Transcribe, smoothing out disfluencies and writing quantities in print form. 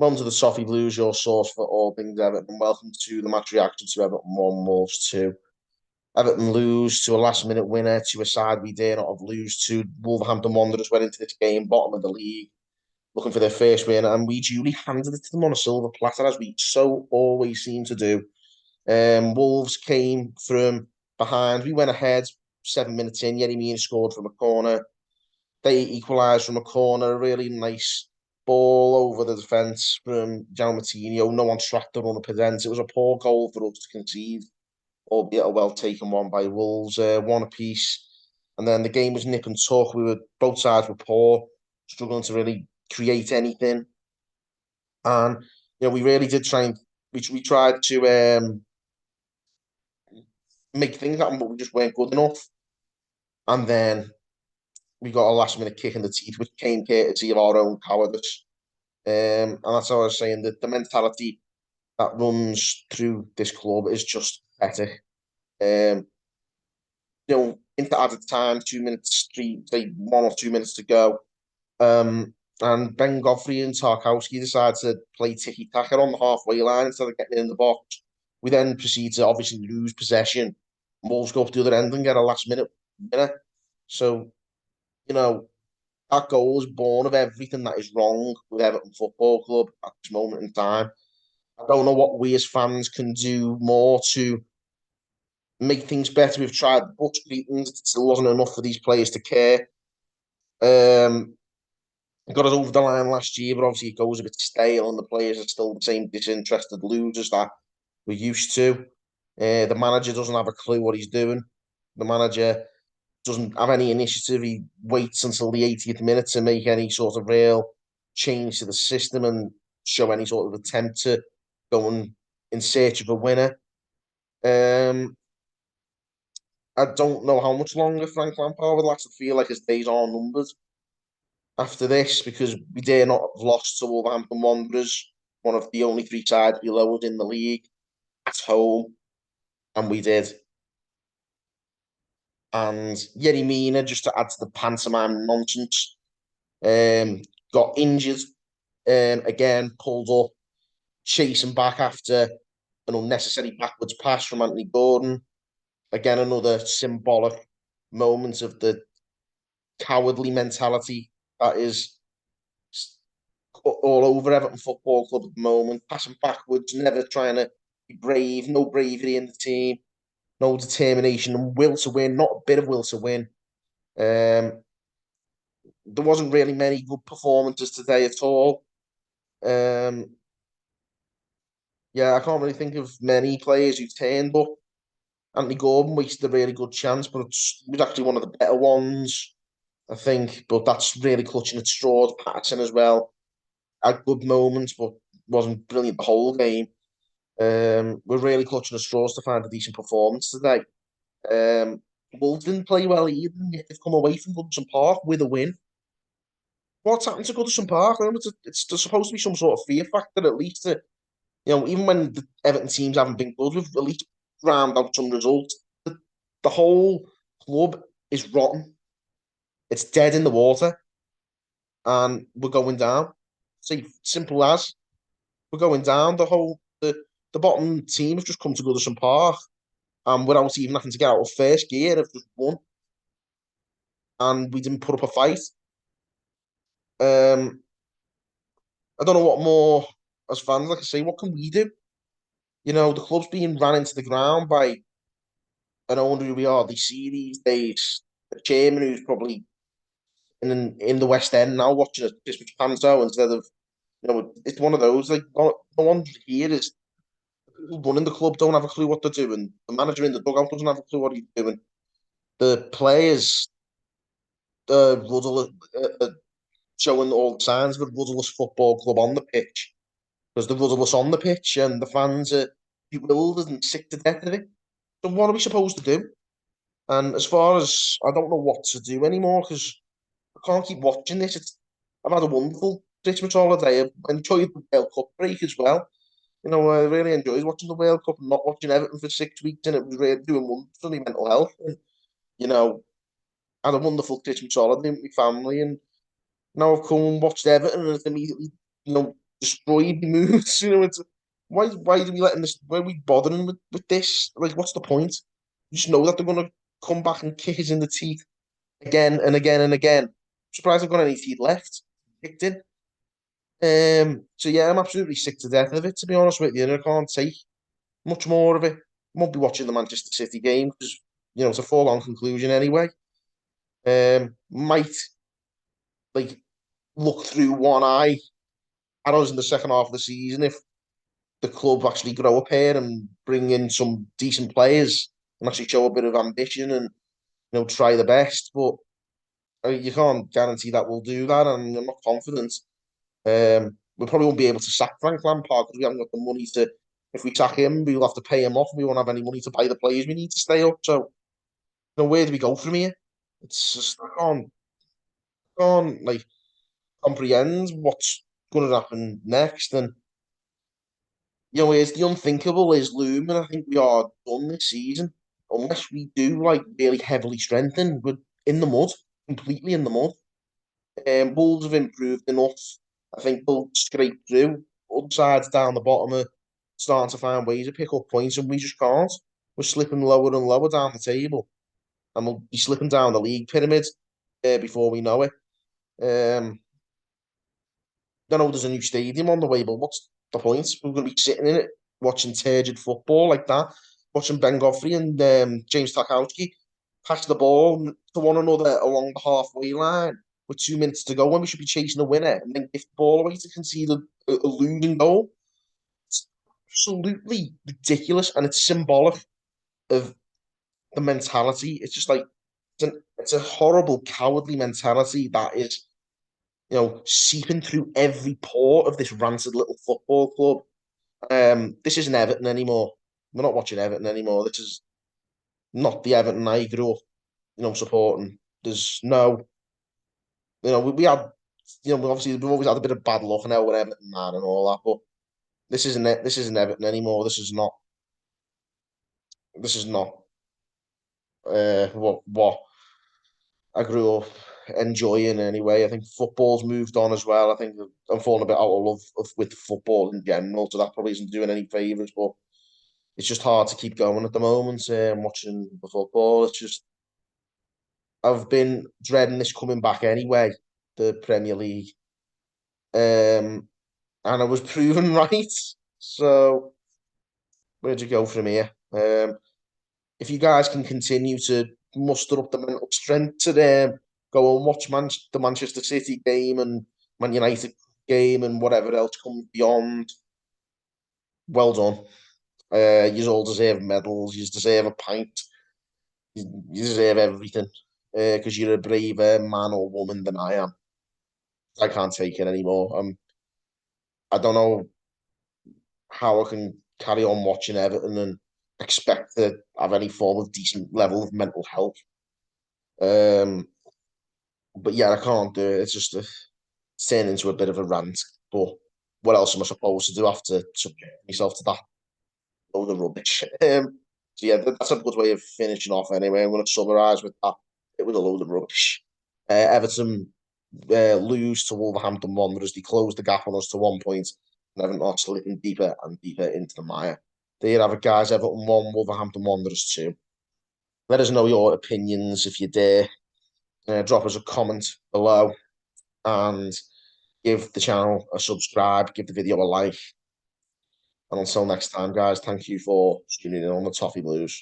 On to the Toffee Blues, your source for all things Everton. Welcome to the match reaction to Everton 1, Wolves 2. Everton lose to a last minute winner to a side we dare not have lose to. Wolverhampton Wanderers went into this game bottom of the league, looking for their first win, and we duly handed it to them on a silver platter, as we so always seem to do. Wolves came from behind. We went ahead 7 minutes in. Yerry Mina scored from a corner. They equalised from a corner. A really nice ball over the defence from Jaume Coutinho. No one tracked the run of prevent. It was a poor goal for us to concede, albeit a well-taken one by Wolves. One apiece. And then the game was nip and tuck. Both sides were poor, struggling to really create anything. And we really did try and we tried to make things happen, but we just weren't good enough. And then we got a last minute kick in the teeth, which came courtesy of our own cowardice. And that's how I was saying that the mentality that runs through this club is just pathetic. Into added time, 2 minutes, say 1 or 2 minutes to go. And Ben Godfrey and Tarkowski decided to play tiki-taka on the halfway line instead of getting in the box. We then proceed to obviously lose possession. Wolves go up the other end and get a last-minute winner. So, that goal is born of everything that is wrong with Everton Football Club at this moment in time. I don't know what we as fans can do more to make things better. We've tried butch beatings. It still wasn't enough for these players to care. Got us over the line last year, but obviously it goes a bit stale and the players are still the same disinterested losers that we're used to. The manager doesn't have a clue what he's doing. The manager doesn't have any initiative. He waits until the 80th minute to make any sort of real change to the system and show any sort of attempt to go in search of a winner. I don't know how much longer Frank Lampard would like to feel like his days are numbered after this, because we dare not have lost to Wolverhampton Wanderers, one of the only three sides below us in the league, at home, and we did. And Yerry Mina, just to add to the pantomime nonsense, got injured, again, pulled up, chasing back after an unnecessary backwards pass from Anthony Gordon. Again, another symbolic moment of the cowardly mentality that is all over Everton Football Club at the moment, passing backwards, never trying to be brave, no bravery in the team, no determination and will to win, not a bit of will to win. There wasn't really many good performances today at all. Yeah, I can't really think of many players who turned up. Anthony Gordon wasted a really good chance, but it was actually one of the better ones, I think. But that's really clutching at straws. Patterson as well had good moments, but wasn't brilliant the whole game. We're really clutching at straws to find a decent performance today. Wolves didn't play well either, yet they've come away from Goodison Park with a win. What's happened to Goodison Park? There's supposed to be some sort of fear factor, at least. Even when the Everton teams haven't been good, we've at least ground out some results. The whole club is rotten. It's dead in the water, and we're going down. See, simple as we're going down. The bottom team have just come to Goodison Park, and without even having to get out of first gear, have just won, and we didn't put up a fight. I don't know what more as fans, like I say, what can we do? The club's being ran into the ground by an owner who we hardly see these days. A chairman who's probably in the West End now watching a Christmas panto instead of, it's one of those, like, no one here is running the club, don't have a clue what they're doing. The manager in the dugout doesn't have a clue what he's doing. The players, rudderless, showing all the signs of a rudderless football club on the pitch, because the rudderless on the pitch and the fans are bewildered and sick to death of it. So what are we supposed to do? And as far as I don't know what to do anymore, because I can't keep watching this. I've had a wonderful Christmas holiday. I've enjoyed the World Cup break as well. I really enjoyed watching the World Cup and not watching Everton for 6 weeks, and it was really doing wonders for my mental health. And, had a wonderful Christmas holiday with my family, and now I've come and watched Everton, and it's immediately, destroyed the moves. It's why do we letting this? Why are we bothering with this? Like, what's the point? You just know that they're gonna come back and kick us in the teeth again and again and again. I'm surprised I've got any teeth left. Kicked in. So yeah, I'm absolutely sick to death of it, to be honest with you, and I can't take much more of it. Won't be watching the Manchester City game because it's a foregone conclusion anyway. Might like look through one eye at us in the second half of the season if the club actually grow up here and bring in some decent players and actually show a bit of ambition and try the best. But you can't guarantee that we'll do that, and I'm not confident. We probably won't be able to sack Frank Lampard because we haven't got the money to. If we sack him, we'll have to pay him off, and we won't have any money to buy the players we need to stay up. So, where do we go from here? It's just I can't like comprehend what's going to happen next, and it's the unthinkable is looming. I think we are done this season unless we do like really heavily strengthen. We're in the mud, completely in the mud. Wolves have improved enough. I think they'll scrape through. Other sides down the bottom are starting to find ways to pick up points, and we just can't. We're slipping lower and lower down the table, and we'll be slipping down the league pyramid before we know it. Um, I know there's a new stadium on the way, but what's the point? We're going to be sitting in it watching turgid football like that, watching Ben Godfrey and James Tarkowski pass the ball to one another along the halfway line with 2 minutes to go when we should be chasing a winner and then give the ball away to concede a losing goal. It's absolutely ridiculous, and it's symbolic of the mentality. It's just like it's a horrible, cowardly mentality that is seeping through every pore of this rancid little football club. This isn't Everton anymore. We're not watching Everton anymore. This is not the Everton I grew up, supporting. There's no, we had, obviously we've always had a bit of bad luck now with Everton and all that, but this isn't it. This isn't Everton anymore. This is not. This is not what I grew up enjoying anyway. I think football's moved on as well. I think I'm falling a bit out of love with football in general, so that probably isn't doing any favours. But it's just hard to keep going at the moment. Watching the football, it's just I've been dreading this coming back anyway, the Premier League, and I was proven right. So where'd you go from here? If you guys can continue to muster up the mental strength to go and watch the Manchester City game and Man United game and whatever else comes beyond, well done. You all deserve medals. You deserve a pint. You deserve everything because you're a braver man or woman than I am. I can't take it anymore. I don't know how I can carry on watching Everton and expect to have any form of decent level of mental health. Um, but yeah, I can't do it. It's just it's turned into a bit of a rant. But what else am I supposed to do after subject myself to that load of rubbish? So yeah, that's a good way of finishing off anyway. I'm going to summarise with that. It was a load of rubbish. Everton lose to Wolverhampton Wanderers. They closed the gap on us to 1 point. And Everton are slipping deeper and deeper into the mire. There you have it, guys. Everton 1, Wolverhampton Wanderers 2. Let us know your opinions if you dare. Drop us a comment below and give the channel a subscribe, give the video a like. And until next time, guys, thank you for tuning in on the Toffee Blues.